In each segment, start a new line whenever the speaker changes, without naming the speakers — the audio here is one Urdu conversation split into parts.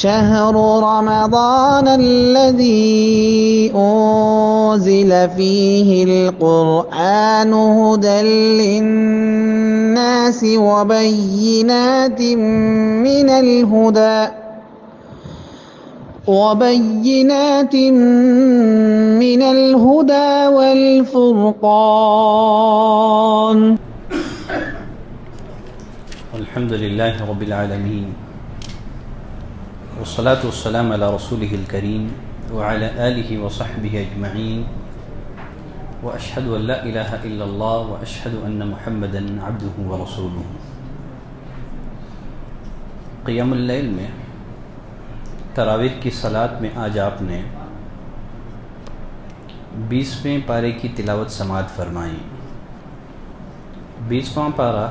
شهر رمضان الذي أنزل فيه القرآن هدى للناس وبينات من الهدى والفرقان.
الحمد لله رب العالمين والصلاة والسلام على رسوله الكريم وعلى آله وصحبه أجمعين وأشهد أن لا إله إلا الله وأشهد أن محمدا عبده ورسوله. قیام اللیل میں تراویح کی صلاۃ میں آج آپ نے 20ویں پارے کی تلاوت سماعت فرمائی. 20واں پارہ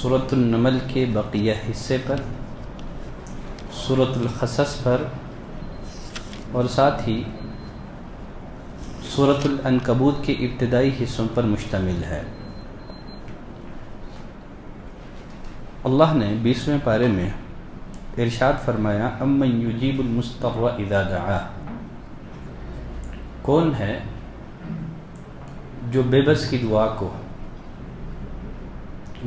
سورۃ النمل کے بقیہ حصے پر، سورۃ القصص پر اور ساتھ ہی سورۃ العنکبوت کے ابتدائی حصوں پر مشتمل ہے. اللہ نے 20ویں پارے میں ارشاد فرمایا امن یجیب المضطر اذا دعاہ، کون ہے جو بے بس کی دعا کو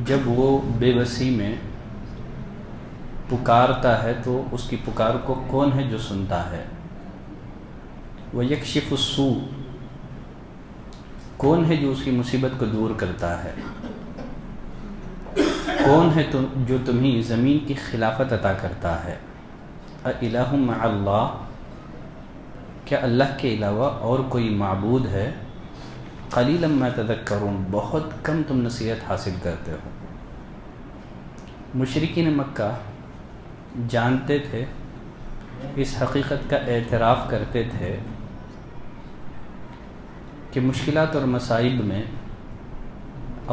جب وہ بے بسی میں پکارتا ہے تو اس کی پکار کو کون ہے جو سنتا ہے. وَيَكْشِفُ السُّوءَ، کون ہے جو اس کی مصیبت کو دور کرتا ہے. کون ہے جو تمہیں زمین کی خلافت عطا کرتا ہے. اَإِلَٰهٌ مَّعَ اللَّهِ، کیا اللہ کے علاوہ اور کوئی معبود ہے. قَلِيلًا مَّا تَذَكَّرُونَ، بہت کم تم نصیحت حاصل کرتے ہو. مشرکین مکہ جانتے تھے، اس حقیقت کا اعتراف کرتے تھے کہ مشکلات اور مصائب میں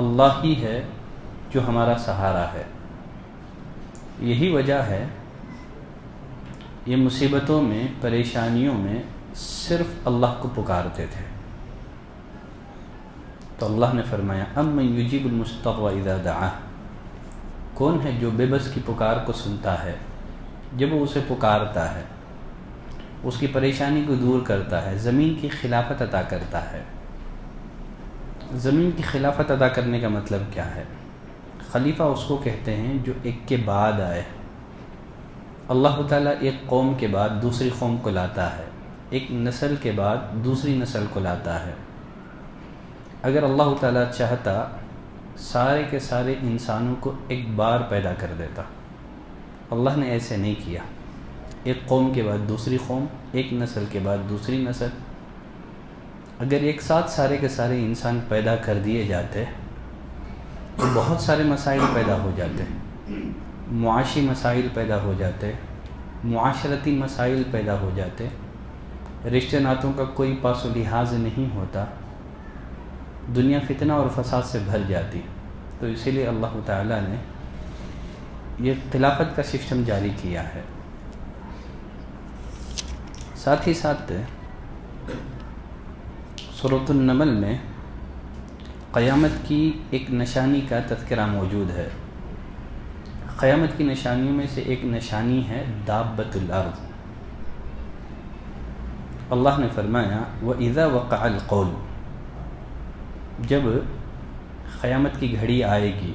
اللہ ہی ہے جو ہمارا سہارا ہے. یہی وجہ ہے یہ مصیبتوں میں، پریشانیوں میں صرف اللہ کو پکارتے تھے. تو اللہ نے فرمایا امن یجیب المضطر اذا دعاہ، کون ہے جو بے بس کی پکار کو سنتا ہے جب وہ اسے پکارتا ہے، اس کی پریشانی کو دور کرتا ہے، زمین کی خلافت عطا کرتا ہے. زمین کی خلافت عطا کرنے کا مطلب کیا ہے؟ خلیفہ اس کو کہتے ہیں جو ایک کے بعد آئے. اللہ تعالیٰ ایک قوم کے بعد دوسری قوم کو لاتا ہے، ایک نسل کے بعد دوسری نسل کو لاتا ہے. اگر اللہ تعالیٰ چاہتا سارے کے سارے انسانوں کو ایک بار پیدا کر دیتا. اللہ نے ایسے نہیں کیا. ایک قوم کے بعد دوسری قوم، ایک نسل کے بعد دوسری نسل. اگر ایک ساتھ سارے کے سارے انسان پیدا کر دیے جاتے تو بہت سارے مسائل پیدا ہو جاتے، معاشی مسائل پیدا ہو جاتے، معاشرتی مسائل پیدا ہو جاتے، رشتہ ناتوں کا کوئی پاس و لحاظ نہیں ہوتا، دنیا فتنہ اور فساد سے بھر جاتی. تو اسی لیے اللہ تعالیٰ نے یہ خلافت کا سسٹم جاری کیا ہے. ساتھ ہی ساتھ سورۃ النمل میں قیامت کی ایک نشانی کا تذکرہ موجود ہے. قیامت کی نشانیوں میں سے ایک نشانی ہے دابۃ الارض. اللہ نے فرمایا وَإِذَا وَقَعَ الْقَوْلُ، جب قیامت کی گھڑی آئے گی،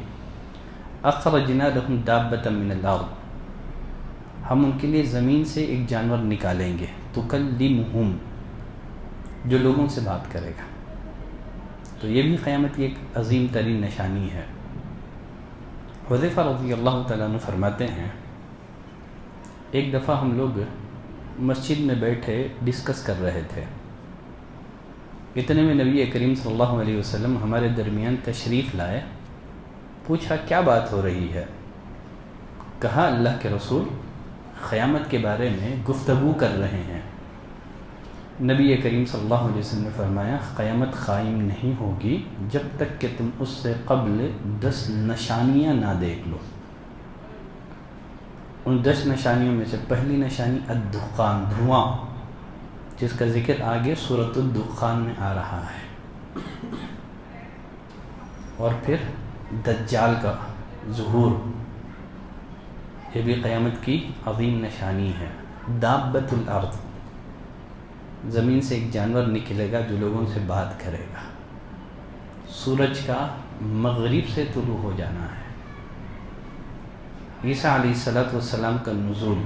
اخرجنا لهم دابۃ من الارض، ہم ان کے لیے زمین سے ایک جانور نکالیں گے، تکلمہم، جو لوگوں سے بات کرے گا. تو یہ بھی قیامت کی ایک عظیم ترین نشانی ہے. حذیفہ رضی اللہ تعالیٰ عنہ فرماتے ہیں ایک دفعہ ہم لوگ مسجد میں بیٹھے ڈسکس کر رہے تھے. اتنے میں نبی کریم صلی اللہ علیہ وسلم ہمارے درمیان تشریف لائے. پوچھا کیا بات ہو رہی ہے؟ کہا اللہ کے رسول قیامت کے بارے میں گفتگو کر رہے ہیں. نبی کریم صلی اللہ علیہ وسلم نے فرمایا قیامت قائم نہیں ہوگی جب تک کہ تم اس سے قبل 10 نشانیاں نہ دیکھ لو. ان 10 نشانیوں میں سے پہلی نشانی الدخان، دھواں، جس کا ذکر آگے سورۃ الدخان میں آ رہا ہے. اور پھر دجال کا ظہور، یہ بھی قیامت کی عظیم نشانی ہے۔ دابۃ الارض، زمین سے ایک جانور نکلے گا جو لوگوں سے بات کرے گا۔ سورج کا مغرب سے طلوع ہو جانا ہے۔ عیسیٰ علیہ السلام کا نزول،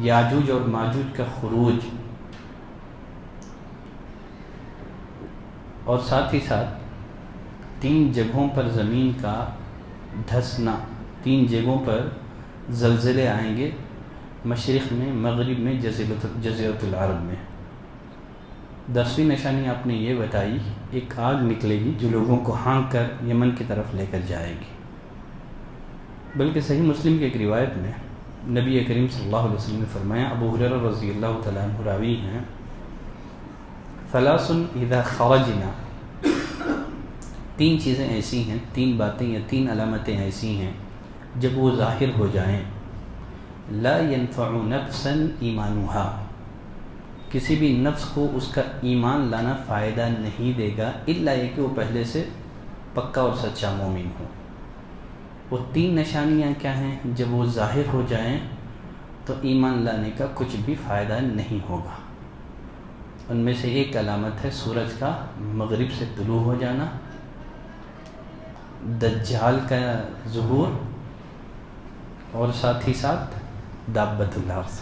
یاجوج اور ماجوج کا خروج، اور ساتھ ہی ساتھ 3 جگہوں پر زمین کا دھسنا، 3 جگہوں پر زلزلے آئیں گے، مشرق میں، مغرب میں، جزیرۃ العرب میں۔ 10ویں نشانی آپ نے یہ بتائی، ایک آگ نکلے گی جو لوگوں کو ہانک کر یمن کی طرف لے کر جائے گی۔ بلکہ صحیح مسلم کی ایک روایت میں نبی کریم صلی اللہ علیہ وسلم نے فرمایا، ابو ہریرہ رضی اللہ تعالیٰ عنہ راوی ہیں، ثلاث اذا خرجنا، 3 چیزیں ایسی ہیں، 3 باتیں یا 3 علامتیں ایسی ہیں جب وہ ظاہر ہو جائیں، لا ينفع نفسا ایمانها، کسی بھی نفس کو اس کا ایمان لانا فائدہ نہیں دے گا، الا یہ کہ وہ پہلے سے پکا اور سچا مومن ہو۔ وہ 3 نشانیاں کیا ہیں؟ جب وہ ظاہر ہو جائیں تو ایمان لانے کا کچھ بھی فائدہ نہیں ہوگا۔ ان میں سے ایک علامت ہے سورج کا مغرب سے طلوع ہو جانا، دجال کا ظہور، اور ساتھ ہی ساتھ دابۃ الارض۔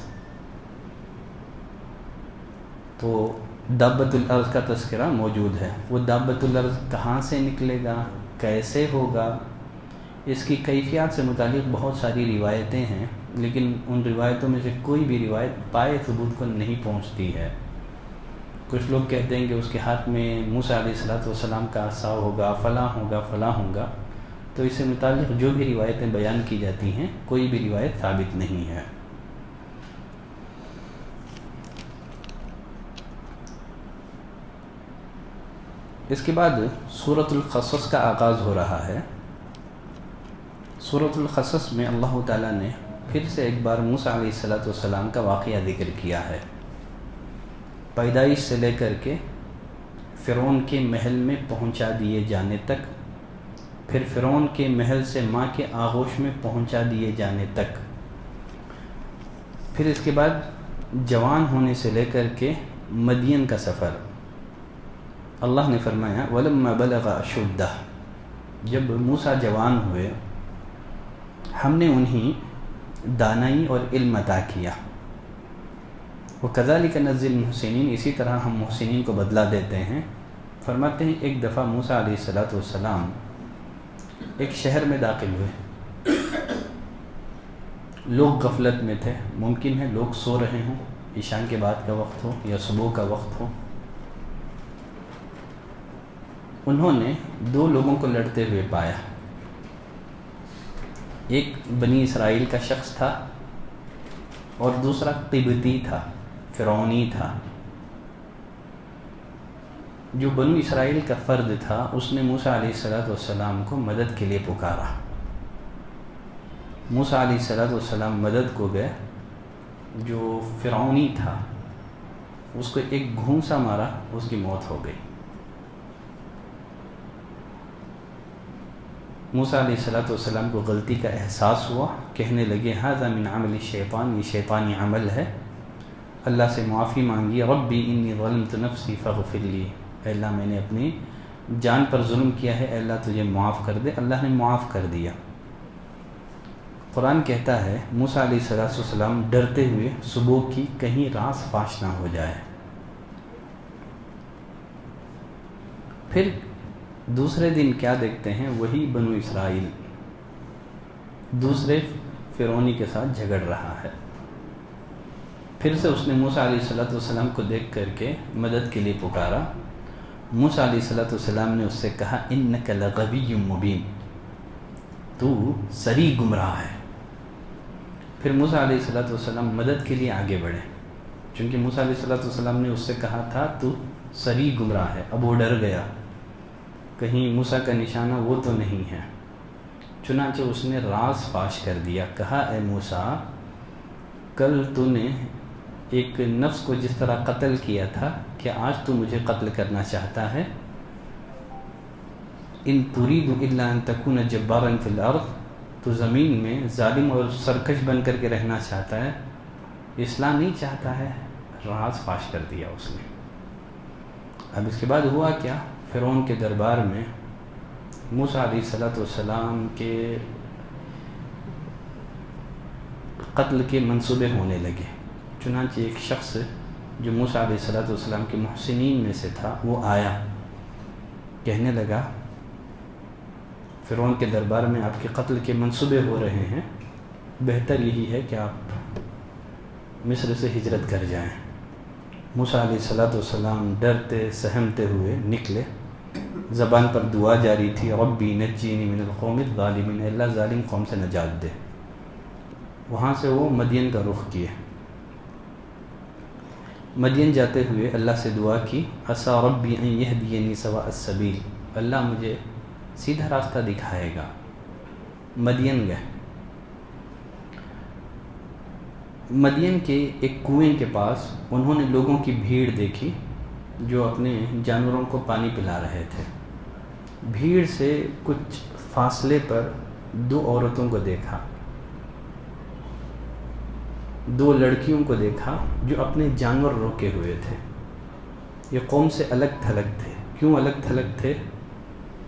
تو دابۃ الارض کا تذکرہ موجود ہے۔ وہ دابۃ الارض کہاں سے نکلے گا، کیسے ہوگا، اس کی کیفیات سے متعلق بہت ساری روایتیں ہیں، لیکن ان روایتوں میں سے کوئی بھی روایت پائے ثبوت کو نہیں پہنچتی ہے۔ کچھ لوگ کہتے ہیں کہ اس کے ہاتھ میں موسیٰ علیہ السلام کا عصا ہوگا، فلاں ہوگا، فلاں ہوگا۔ تو اس سے متعلق جو بھی روایتیں بیان کی جاتی ہیں، کوئی بھی روایت ثابت نہیں ہے۔ اس کے بعد سورۃ القصص کا آغاز ہو رہا ہے۔ سورۃ القصص میں اللہ تعالیٰ نے پھر سے ایک بار موسیٰ علیہ السلام کا واقعہ ذکر کیا ہے، پیدائش سے لے کر کے فرعون کے محل میں پہنچا دیے جانے تک، پھر فرعون کے محل سے ماں کے آغوش میں پہنچا دیے جانے تک، پھر اس کے بعد جوان ہونے سے لے کر کے مدین کا سفر۔ اللہ نے فرمایا وَلَمَّا بَلَغَ أَشُدَّهُ، جب موسیٰ جوان ہوئے ہم نے انہیں دانائی اور علم عطا کیا۔ وَكَذَلِكَ نَجْزِي الْمُحْسِنِينَ، اسی طرح ہم محسنین کو بدلہ دیتے ہیں۔ فرماتے ہیں ایک دفعہ موسیٰ علیہ السلام ایک شہر میں داخل ہوئے، لوگ غفلت میں تھے، ممکن ہے لوگ سو رہے ہوں، عشاء کے بعد کا وقت ہو یا صبح کا وقت ہو۔ انہوں نے 2 لوگوں کو لڑتے ہوئے پایا، ایک بنی اسرائیل کا شخص تھا اور دوسرا قبطی تھا، فرعونی تھا۔ جو بنو اسرائیل کا فرد تھا اس نے موسیٰ علیہ السلام کو مدد کے لیے پکارا۔ موسیٰ علیہ السلام مدد کو گئے، جو فرعونی تھا اس کو ایک گھونسا مارا، اس کی موت ہو گئی۔ موسیٰ علیہ السلام کو غلطی کا احساس ہوا، کہنے لگے ھذا من عمل الشیطان، یہ شیطانی عمل ہے۔ اللہ سے معافی مانگی، ربی انی ظلمت نفسی فاغفر لی، اے اللہ میں نے اپنی جان پر ظلم کیا ہے، اے اللہ تجھے معاف کر دے۔ اللہ نے معاف کر دیا۔ قرآن کہتا ہے موسیٰ علیہ السلام ڈرتے ہوئے صبح کی کہیں راز فاش نہ ہو جائے۔ پھر دوسرے دن کیا دیکھتے ہیں، وہی بنو اسرائیل دوسرے فرعونی کے ساتھ جھگڑ رہا ہے۔ پھر سے اس نے موسیٰ علیہ السلام کو دیکھ کر کے مدد کے لیے پکارا۔ موسیٰ علیہ السلام نے اس سے کہا انک لغوی مبین، تو سری گمراہ ہے۔ پھر موسیٰ علیہ السلام مدد کے لیے آگے بڑھے، چونکہ موسیٰ علیہ السلام نے اس سے کہا تھا تو سری گمراہ ہے۔ اب وہ ڈر گیا، کہیں موسیٰ کا نشانہ وہ تو نہیں ہے، چنانچہ اس نے راز فاش کر دیا، کہا اے موسیٰ کل تو نے ایک نفس کو جس طرح قتل کیا تھا، کیا آج تو مجھے قتل کرنا چاہتا ہے؟ ان تريد الا ان تكون جبارا في الارض، تو زمین میں ظالم اور سرکش بن کر کے رہنا چاہتا ہے، اصلاح نہیں چاہتا ہے، راز فاش کر دیا اس نے۔ اب اس کے بعد ہوا کیا، فرعون کے دربار میں موسیٰ علیہ السلام کے قتل کے منصوبے ہونے لگے۔ چنانچہ ایک شخص جو موسیٰ علیہ السلام کے محسنین میں سے تھا وہ آیا، کہنے لگا فرعون کے دربار میں آپ کے قتل کے منصوبے ہو رہے ہیں، بہتر یہی ہے کہ آپ مصر سے ہجرت کر جائیں۔ موسیٰ علیہ السلام ڈرتے سہمتے ہوئے نکلے، زبان پر دعا جاری تھی، ربی نجینی من القوم الظالمین، اللہ ظالم قوم سے نجات دے۔ وہاں سے وہ مدین کا رخ کیے۔ مدین جاتے ہوئے اللہ سے دعا کی، عسیٰ ربی ان یہدینی سواء السبیل، اللہ مجھے سیدھا راستہ دکھائے گا۔ مدین گئے، مدین کے ایک کنویں کے پاس انہوں نے لوگوں کی بھیڑ دیکھی جو اپنے جانوروں کو پانی پلا رہے تھے۔ بھیڑ سے کچھ فاصلے پر دو عورتوں کو دیکھا، دو لڑکیوں کو دیکھا جو اپنے جانور روکے ہوئے تھے۔ یہ قوم سے الگ تھلگ تھے۔ کیوں الگ تھلگ تھے؟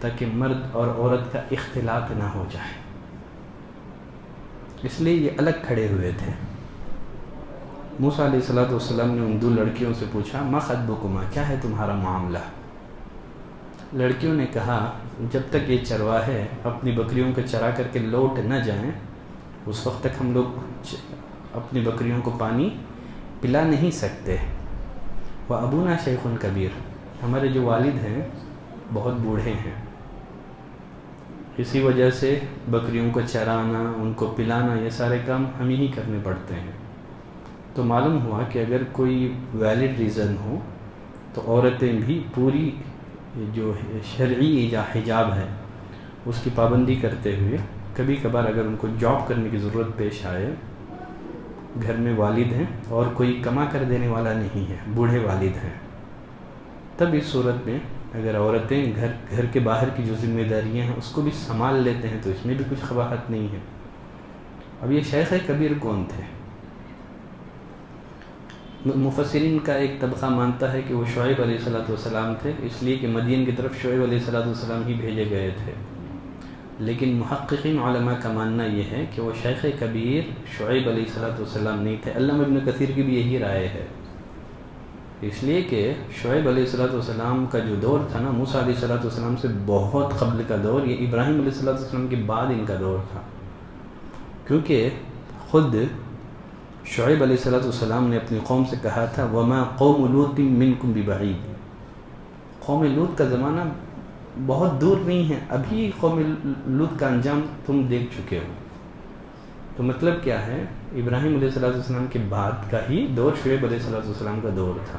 تاکہ مرد اور عورت کا اختلاط نہ ہو جائے، اس لیے یہ الگ کھڑے ہوئے تھے۔ موسیٰ علیہ السلام نے ان دو لڑکیوں سے پوچھا، ما خطبکما، کیا ہے تمہارا معاملہ؟ لڑکیوں نے کہا، جب تک یہ چرواہے اپنی بکریوں کو چرا کر کے لوٹ نہ جائیں اس وقت تک ہم لوگ اپنی بکریوں کو پانی پلا نہیں سکتے۔ وَأَبُونَا شَيْخٌ کبیر، ہمارے جو والد ہیں بہت بوڑھے ہیں، اسی وجہ سے بکریوں کو چرانا، ان کو پلانا، یہ سارے کام ہمیں ہی کرنے پڑتے ہیں۔ تو معلوم ہوا کہ اگر کوئی ویلڈ ریزن ہو تو عورتیں بھی پوری جو شرعی حجاب ہے اس کی پابندی کرتے ہوئے، کبھی کبھار اگر ان کو جاب کرنے کی ضرورت پیش آئے، گھر میں والد ہیں اور کوئی کما کر دینے والا نہیں ہے، بوڑھے والد ہیں، تب اس صورت میں اگر عورتیں گھر کے باہر کی جو ذمہ داریاں ہیں اس کو بھی سنبھال لیتے ہیں تو اس میں بھی کچھ قباحت نہیں ہے۔ اب یہ شیخ کبیر کون تھے؟ مفسرین کا ایک طبقہ مانتا ہے کہ وہ شعیب علیہ السلام تھے، اس لیے کہ مدین کی طرف شعیب علیہ السلام ہی بھیجے گئے تھے۔ لیکن محققین علماء کا ماننا یہ ہے کہ وہ شیخ کبیر شعیب علیہ السلام نہیں تھے۔ علامہ ابن کثیر کی بھی یہی رائے ہے، اس لیے کہ شعیب علیہ السلام کا جو دور تھا نا، موسیٰ علیہ السلام سے بہت قبل کا دور، یہ ابراہیم علیہ السلام کے بعد ان کا دور تھا، کیونکہ خود شعیب علیہ السلام نے اپنی قوم سے کہا تھا، وَمَا قَوْمُ لُوطٍ مِّنْكُمْ بِبَعِيدٍ، قوم لوط کا زمانہ بہت دور نہیں ہے، ابھی قوم لوط کا انجام تم دیکھ چکے ہو۔ تو مطلب کیا ہے، ابراہیم علیہ السلام کے بعد کا ہی دور شعیب علیہ السلام کا دور تھا،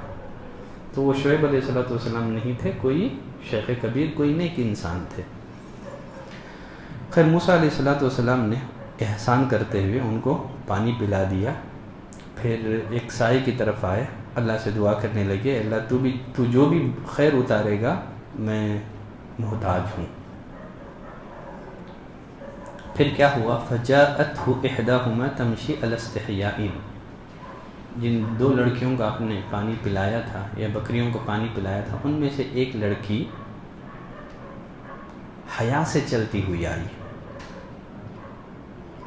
تو وہ شعیب علیہ السلام نہیں تھے، کوئی شیخ کبیر، کوئی نیک انسان تھے۔ خیر، موسیٰ علیہ السلام نے احسان کرتے ہوئے ان کو پانی پلا دیا، پھر ایک سائے کی طرف آئے، اللہ سے دعا کرنے لگے، اللہ تو جو بھی خیر اتارے گا میں محتاج ہوں۔ پھر کیا ہوا، فَجَاءَتْهُ إِحْدَاهُمَا تَمْشِي عَلَى اسْتِحْيَاءٍ، جن دو لڑکیوں کو آپ نے پانی پلایا تھا یا بکریوں کو پانی پلایا تھا، ان میں سے ایک لڑکی حیا سے چلتی ہوئی آئی۔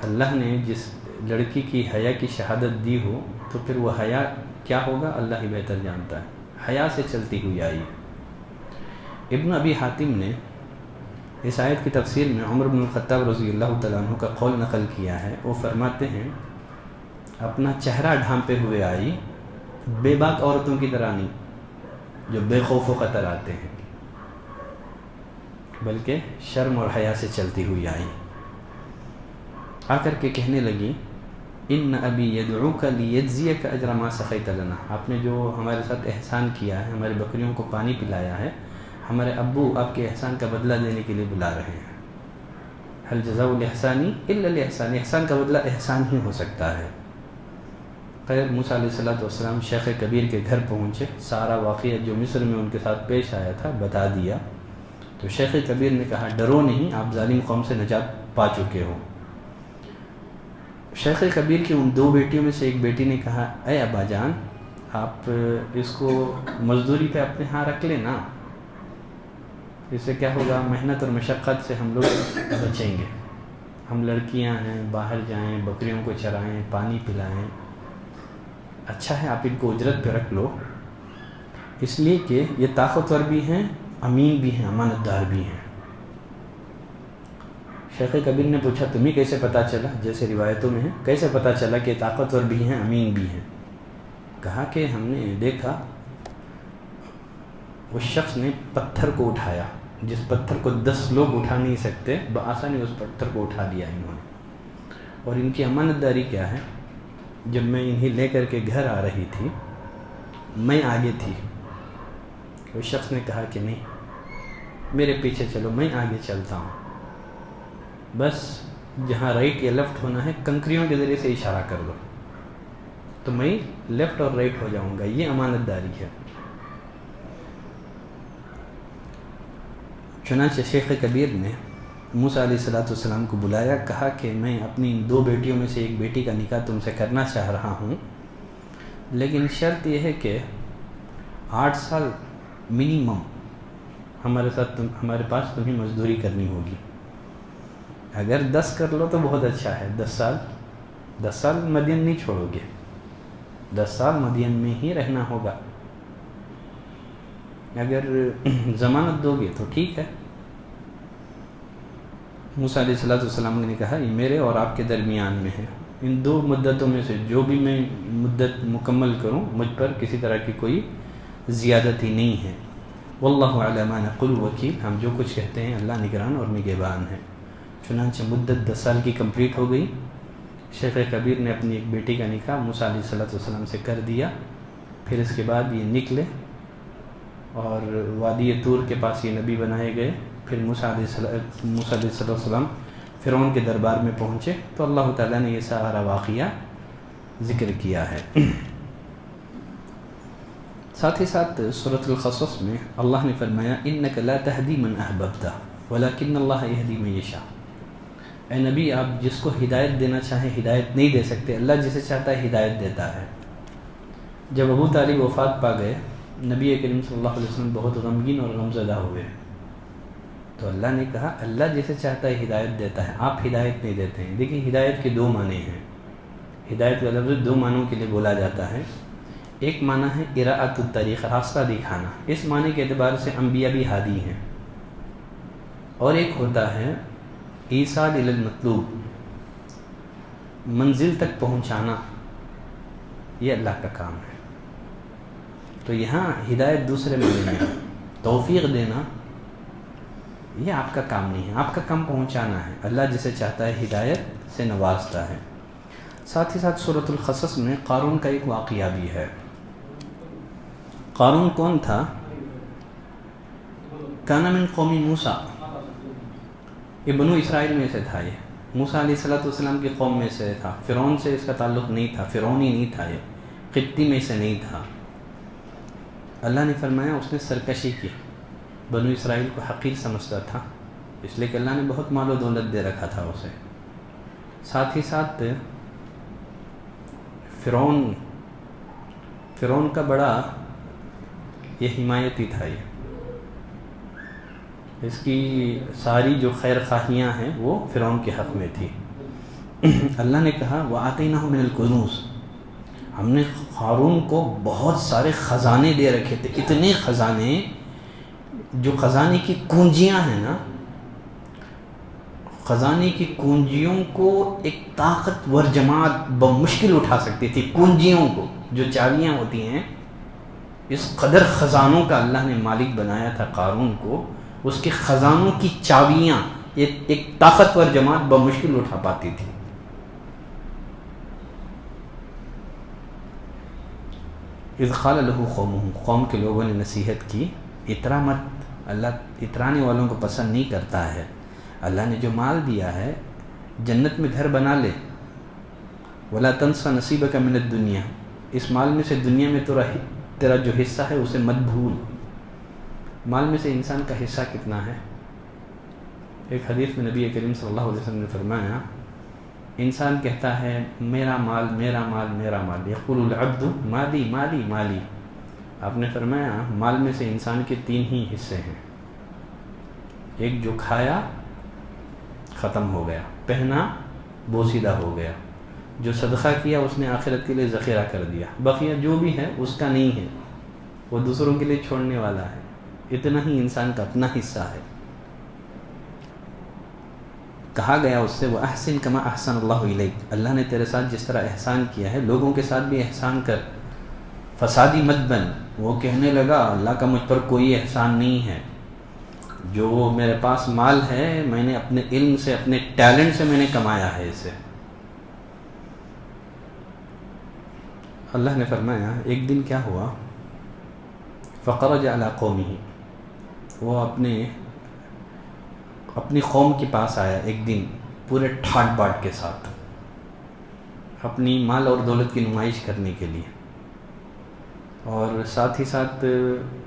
اللہ نے جس لڑکی کی حیا کی شہادت دی ہو تو پھر وہ حیا کیا ہوگا اللہ ہی بہتر جانتا ہے۔ حیا سے چلتی ہوئی آئی۔ ابن ابی حاتم نے اس آیت کی تفسیر میں عمر بن الخطاب رضی اللہ تعالیٰ عنہ کا قول نقل کیا ہے۔ وہ فرماتے ہیں، اپنا چہرہ ڈھانپے ہوئے آئی، بے باک عورتوں کی طرح نہیں جو بے خوف و خطر آتے ہیں، بلکہ شرم اور حیا سے چلتی ہوئی آئی۔ آ کر کے کہنے لگی، ان ابی یدعوک لیجزیک اجر ما سقیت لنا، آپ نے جو ہمارے ساتھ احسان کیا ہے، ہماری بکریوں کو پانی پلایا ہے، ہمارے ابو آپ کے احسان کا بدلہ دینے کے لیے بلا رہے ہیں۔ هل جزاء الاحسان الا الاحسان، احسان کا بدلہ احسان ہی ہو سکتا ہے۔ خیر، موسیٰ علیہ السلام شیخ کبیر کے گھر پہنچے، سارا واقعہ جو مصر میں ان کے ساتھ پیش آیا تھا بتا دیا۔ تو شیخ کبیر نے کہا، ڈرو نہیں، آپ ظالم قوم سے نجات پا چکے ہو۔ شیخ کبیر کی ان 2 بیٹیوں میں سے ایک بیٹی نے کہا اے ابا جان آپ اس کو مزدوری پہ اپنے ہاں رکھ لیں نا، اس سے کیا ہوگا، محنت اور مشقت سے ہم لوگ بچیں گے، ہم لڑکیاں ہیں، باہر جائیں، بکریوں کو چرائیں، پانی پلائیں، اچھا ہے آپ ان کو اجرت پہ رکھ لو، اس لیے کہ یہ طاقتور بھی ہیں، امین بھی ہیں، امانت دار بھی ہیں۔ شیخ کبیر نے پوچھا تمہیں کیسے پتہ چلا، جیسے روایتوں میں ہے، کیسے پتہ چلا کہ طاقتور بھی ہیں، امین بھی ہیں؟ کہا کہ ہم نے دیکھا اس شخص نے پتھر کو اٹھایا، جس پتھر کو 10 لوگ اٹھا نہیں سکتے، بآسانی اس پتھر کو اٹھا لیا انہوں نے۔ اور ان کی امانت داری کیا ہے، جب میں انہیں لے کر کے گھر آ رہی تھی، میں آگے تھی، اس شخص نے کہا کہ نہیں میرے پیچھے چلو، میں آگے چلتا ہوں، بس جہاں رائٹ یا لیفٹ ہونا ہے کنکریوں کے ذریعے سے اشارہ کر دو تو میں لیفٹ اور رائٹ ہو جاؤں گا، یہ امانت داری ہے۔ چنانچہ شیخ کبیر نے موسیٰ علیہ السلام کو بلایا، کہا کہ میں اپنی 2 بیٹیوں میں سے ایک بیٹی کا نکاح تم سے کرنا چاہ رہا ہوں، لیکن شرط یہ ہے کہ 8 سال منیمم ہمارے پاس تمہیں مزدوری کرنی ہوگی، اگر 10 کر لو تو بہت اچھا ہے، 10 سال مدین نہیں چھوڑو گے، 10 سال مدین میں ہی رہنا ہوگا، اگر ضمانت دو گے تو ٹھیک ہے۔ موسیٰ علیہ السلام نے کہا یہ میرے اور آپ کے درمیان میں ہے، ان 2 مدتوں میں سے جو بھی میں مدت مکمل کروں مجھ پر کسی طرح کی کوئی زیادتی نہیں ہے۔ واللہ علی ما نقول وکیل، ہم جو کچھ کہتے ہیں اللہ نگران اور نگہبان ہے۔ چنانچہ مدت 10 سال کی کمپلیٹ ہو گئی، شیخ کبیر نے اپنی ایک بیٹی کا نکاح موسیٰ علیہ السلام سے کر دیا، پھر اس کے بعد یہ نکلے اور وادی طور کے پاس یہ نبی بنائے گئے، پھر موسیٰ علیہ السلام فرعون کے دربار میں پہنچے تو اللہ تعالیٰ نے یہ سارا واقعہ ذکر کیا ہے۔ ساتھ ہی ساتھ سورۃ القصص میں اللہ نے فرمایا انک لا تہدی من احببت ولکن اللہ یہدی من یشاء، اے نبی آپ جس کو ہدایت دینا چاہیں ہدایت نہیں دے سکتے، اللہ جسے چاہتا ہے ہدایت دیتا ہے۔ جب ابو طالب وفات پا گئے، نبی کریم صلی اللہ علیہ وسلم بہت غمگین اور غمزدہ ہوئے، تو اللہ نے کہا اللہ جسے چاہتا ہے ہدایت دیتا ہے، آپ ہدایت نہیں دیتے ہیں۔ دیکھیں ہدایت کے 2 معنی ہیں، ہدایت کا لفظ 2 معنوں کے لیے بولا جاتا ہے۔ ایک معنی ہے اراءۃ الطریق، راستہ دکھانا، اس معنی کے اعتبار سے انبیاء بھی ہادی ہیں، اور ایک ہوتا ہے ایصال الی المطلوب، منزل تک پہنچانا، یہ اللہ کا کام ہے۔ تو یہاں ہدایت دوسرے معنی میں ہے، توفیق دینا یہ آپ کا کام نہیں ہے، آپ کا کام پہنچانا ہے، اللہ جسے چاہتا ہے ہدایت سے نوازتا ہے۔ ساتھ ہی ساتھ سورۃ القصص میں قارون کا ایک واقعہ بھی ہے۔ قارون کون تھا؟ کان من قوم موسیٰ، یہ بنو اسرائیل میں سے تھا، یہ موسیٰ علیہ السلام کی قوم میں سے تھا، فرعون سے اس کا تعلق نہیں تھا، فرعونی نہیں تھا، یہ قبطی میں سے نہیں تھا۔ اللہ نے فرمایا اس نے سرکشی کی، بنو اسرائیل کو حقیر سمجھتا تھا، اس لیے کہ اللہ نے بہت مال و دولت دے رکھا تھا اسے۔ ساتھ ہی ساتھ فرعون کا بڑا یہ حمایتی تھا، یہ اس کی ساری جو خیر خواہیاں ہیں وہ فرعون کے حق میں تھی۔ اللہ نے کہا وَآتَيْنَاهُ مِنَ الْكُنُوزِ، ہم نے قارون کو بہت سارے خزانے دے رکھے تھے، اتنے خزانے، جو خزانے کی کنجیاں ہیں نا، خزانے کی کنجیوں کو ایک طاقتور جماعت بمشکل اٹھا سکتی تھی، کنجیوں کو جو چابیاں ہوتی ہیں، اس قدر خزانوں کا اللہ نے مالک بنایا تھا قارون کو، اس کے خزانوں کی چابیاں ایک طاقتور جماعت بمشکل اٹھا پاتی تھی۔ اذ قال له قومه، قوم کے لوگوں نے نصیحت کی اترا مت، اللہ اترانے والوں کو پسند نہیں کرتا ہے، اللہ نے جو مال دیا ہے جنت میں گھر بنا لے، ولا تنسى نصیبک من الدنیا، اس مال میں سے دنیا میں تیرا جو حصہ ہے اسے مت بھول۔ مال میں سے انسان کا حصہ کتنا ہے؟ ایک حدیث میں نبی کریم صلی اللہ علیہ وسلم نے فرمایا انسان کہتا ہے میرا مال میرا مال میرا مال، یقول العبد مالی مالی مالی. آپ نے فرمایا مال میں سے انسان کے 3 ہی حصے ہیں. ایک جو کھایا ختم ہو گیا، پہنا بوسیدہ ہو گیا، جو صدقہ کیا اس نے آخرت کے لیے ذخیرہ کر دیا، بقیہ جو بھی ہے اس کا نہیں ہے، وہ دوسروں کے لیے چھوڑنے والا ہے. اتنا ہی انسان کا اپنا حصہ ہے. کہا گیا اس سے وہ احسن کما احسن اللہ الیک، اللہ نے تیرے ساتھ جس طرح احسان کیا ہے لوگوں کے ساتھ بھی احسان کر، فسادی مت بن. وہ کہنے لگا اللہ کا مجھ پر کوئی احسان نہیں ہے، جو میرے پاس مال ہے میں نے اپنے علم سے اپنے ٹیلنٹ سے میں نے کمایا ہے اسے. اللہ نے فرمایا ایک دن کیا ہوا، فخرج علی قومہ، وہ اپنی قوم کے پاس آیا ایک دن پورے ٹھاٹ باٹ کے ساتھ، اپنی مال اور دولت کی نمائش کرنے کے لیے، اور ساتھ ہی ساتھ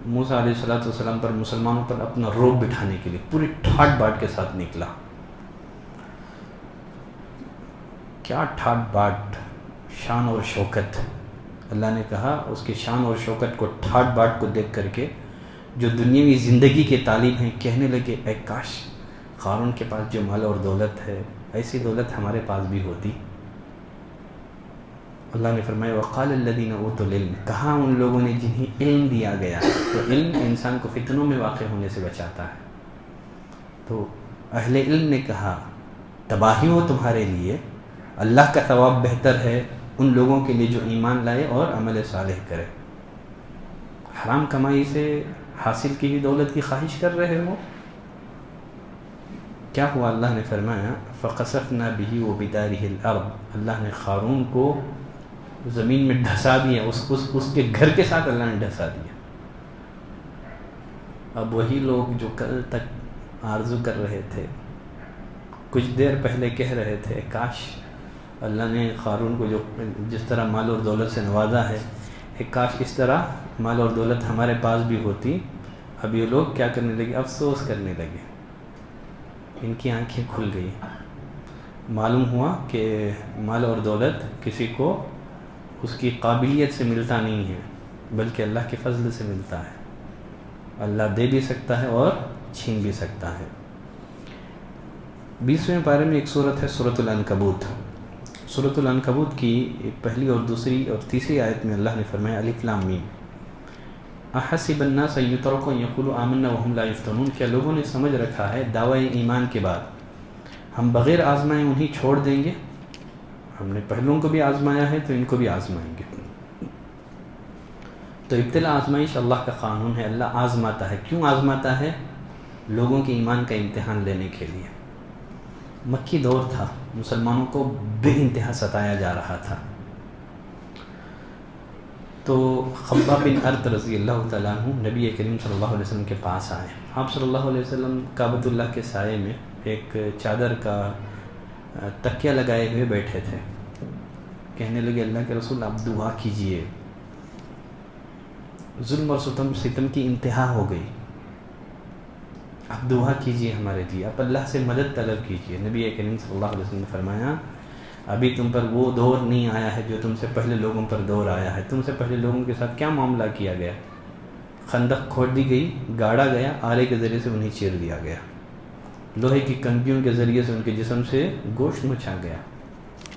موسیٰ علیہ السلام پر مسلمانوں پر اپنا روب بٹھانے کے لیے پوری ٹھاٹ باٹ کے ساتھ نکلا. کیا ٹھاٹ باٹ، شان اور شوکت. اللہ نے کہا اس کی شان اور شوکت کو، ٹھاٹ باٹ کو دیکھ کر کے جو دنیاوی زندگی کے طالب ہیں کہنے لگے اے کاش قارون کے پاس جو مال اور دولت ہے ایسی دولت ہمارے پاس بھی ہوتی. اللہ نے فرمایا وقال الذین اوتوا العلم، کہا ان لوگوں نے جنہیں علم دیا گیا. تو علم انسان کو فتنوں میں واقع ہونے سے بچاتا ہے. تو اہل علم نے کہا تباہی ہو تمہارے لیے، اللہ کا ثواب بہتر ہے ان لوگوں کے لیے جو ایمان لائے اور عمل صالح کرے. حرام کمائی سے حاصل کی ہوئی دولت کی خواہش کر رہے ہو. کیا ہوا؟ اللہ نے فرمایا فَخَسَفْنَا بِهِ وَبِدَارِهِ الْأَرْضِ، اللہ نے قارون کو زمین میں ڈھسا دیا، اس کے گھر کے ساتھ اللہ نے ڈھسا دیا. اب وہی لوگ جو کل تک آرزو کر رہے تھے، کچھ دیر پہلے کہہ رہے تھے کاش اللہ نے قارون کو جو جس طرح مال اور دولت سے نوازا ہے، کاش اس طرح مال اور دولت ہمارے پاس بھی ہوتی. اب یہ لوگ کیا کرنے لگے؟ افسوس کرنے لگے. ان کی آنکھیں کھل گئی. معلوم ہوا کہ مال اور دولت کسی کو اس کی قابلیت سے ملتا نہیں ہے، بلکہ اللہ کے فضل سے ملتا ہے. اللہ دے بھی سکتا ہے اور چھین بھی سکتا ہے. 20ویں پارے میں ایک صورت ہے سورۃ العنکبوت. سورۃ العنکبوت کی پہلی اور دوسری اور تیسری آیت میں اللہ نے فرمایا الف لام میم احسب الناس ان یترکوا ان یقولوا آمنا وهم لا یفتنون، کیا لوگوں نے سمجھ رکھا ہے دعوی ایمان کے بعد ہم بغیر آزمائے انہیں چھوڑ دیں گے؟ ہم نے پہلوں کو بھی آزمایا ہے تو ان کو بھی آزمائیں گے. تو ابتلا آزمائش اللہ کا قانون ہے. اللہ آزماتا ہے. کیوں آزماتا ہے؟ لوگوں کے ایمان کا امتحان لینے کے لیے. مکی دور تھا، مسلمانوں کو بے انتہا ستایا جا رہا تھا. تو خباب بن ارت رضی اللہ تعالیٰ عنہ نبی کریم صلی اللہ علیہ وسلم کے پاس آئے. آپ صلی اللہ علیہ وسلم کعبۃ اللہ کے سائے میں ایک چادر کا تکیہ لگائے ہوئے بیٹھے تھے. کہنے لگے اللہ کے رسول آپ دعا کیجئے، ظلم اور ستم کی انتہا ہو گئی، آپ دعا کیجئے ہمارے لیے، آپ اللہ سے مدد طلب کیجئے. نبی کریم صلی اللہ علیہ وسلم نے فرمایا ابھی تم پر وہ دور نہیں آیا ہے جو تم سے پہلے لوگوں پر دور آیا ہے. تم سے پہلے لوگوں کے ساتھ کیا معاملہ کیا گیا؟ خندق کھود دی گئی، گاڑا گیا، آرے کے ذریعے سے انہیں چیر دیا گیا، لوہے کی کنگیوں کے ذریعے سے ان کے جسم سے گوشت مچھا گیا.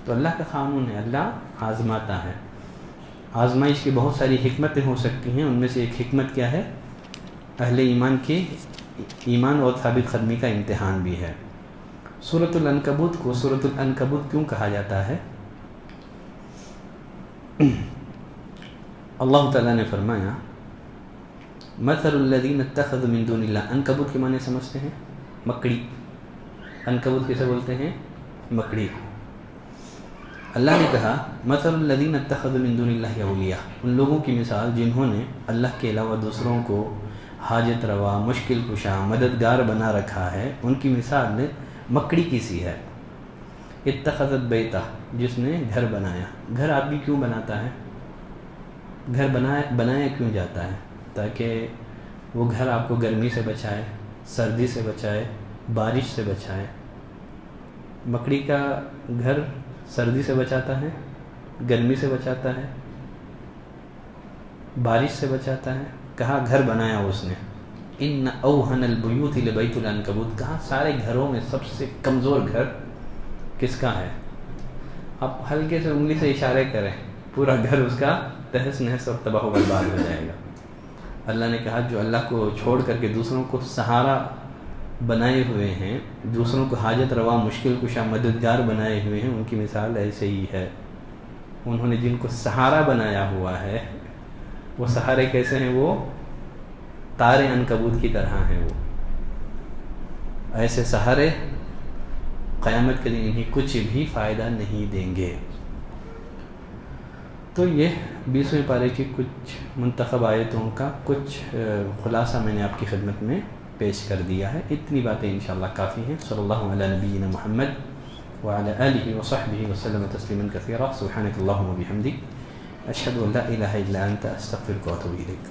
تو اللہ کا قانون ہے، اللہ آزماتا ہے. آزمائش کی بہت ساری حکمتیں ہو سکتی ہیں، ان میں سے ایک حکمت کیا ہے؟ اہل ایمان کی ایمان اور ثابت قدمی کا امتحان بھی ہے. سورۃ العنکبوت کو سورۃ العنکبوت کیوں کہا جاتا ہے؟ اللہ تعالیٰ نے فرمایا مثل الذین اتخذوا من دون اللہ. عنکبوت کے معنی سمجھتے ہیں؟ مکڑی. عنکبوت کیسے بولتے ہیں؟ مکڑی کو. اللہ نے کہا مثل الذین اتخذوا من دون اللہ اولیاء، ان لوگوں کی مثال جنہوں نے اللہ کے علاوہ دوسروں کو حاجت روا، مشکل کشا، مددگار بنا رکھا ہے، ان کی مثال مکڑی کی سی ہے. اتخذت بیتا، جس نے گھر بنایا. گھر آدمی کیوں بناتا ہے؟ گھر بنایا کیوں جاتا ہے؟ تاکہ وہ گھر آپ کو گرمی سے بچائے، سردی سے بچائے، بارش سے بچائے. مکڑی کا گھر سردی سے بچاتا ہے، گرمی سے بچاتا ہے، بارش سے بچاتا ہے. کہا گھر بنایا اس نے، ان اوہن البیوت لبیت العنکبوت. کہا سارے گھروں میں سب سے کمزور گھر کس کا ہے؟ آپ ہلکے سے انگلی سے اشارے کریں، پورا گھر اس کا تہس نہس اور تباہ و برباد ہو جائے گا. اللہ نے کہا جو اللہ کو چھوڑ کر کے دوسروں کو سہارا بنائے ہوئے ہیں، دوسروں کو حاجت روا مشکل کشا مددگار بنائے ہوئے ہیں، ان کی مثال ایسے ہی ہے. انہوں نے جن کو سہارا بنایا ہوا ہے، وہ سہارے کیسے ہیں؟ وہ تارے عنکبوت کی طرح ہیں. وہ ایسے سہارے قیامت کے دن انہیں کچھ بھی فائدہ نہیں دیں گے. تو یہ 20ویں پارے کی کچھ منتخب آیتوں کا کچھ خلاصہ میں نے آپ کی خدمت میں پیش کر دیا ہے. اتنی باتیں انشاءاللہ کافی ہیں. صلی اللہ علی نبینا محمد وعلی آلہ وصحبہ وسلم تسلیما کثیرا. سبحانک اللہم وبحمدک، اشہد ان لا الہ الا انت، استغفرک واتوب الیک.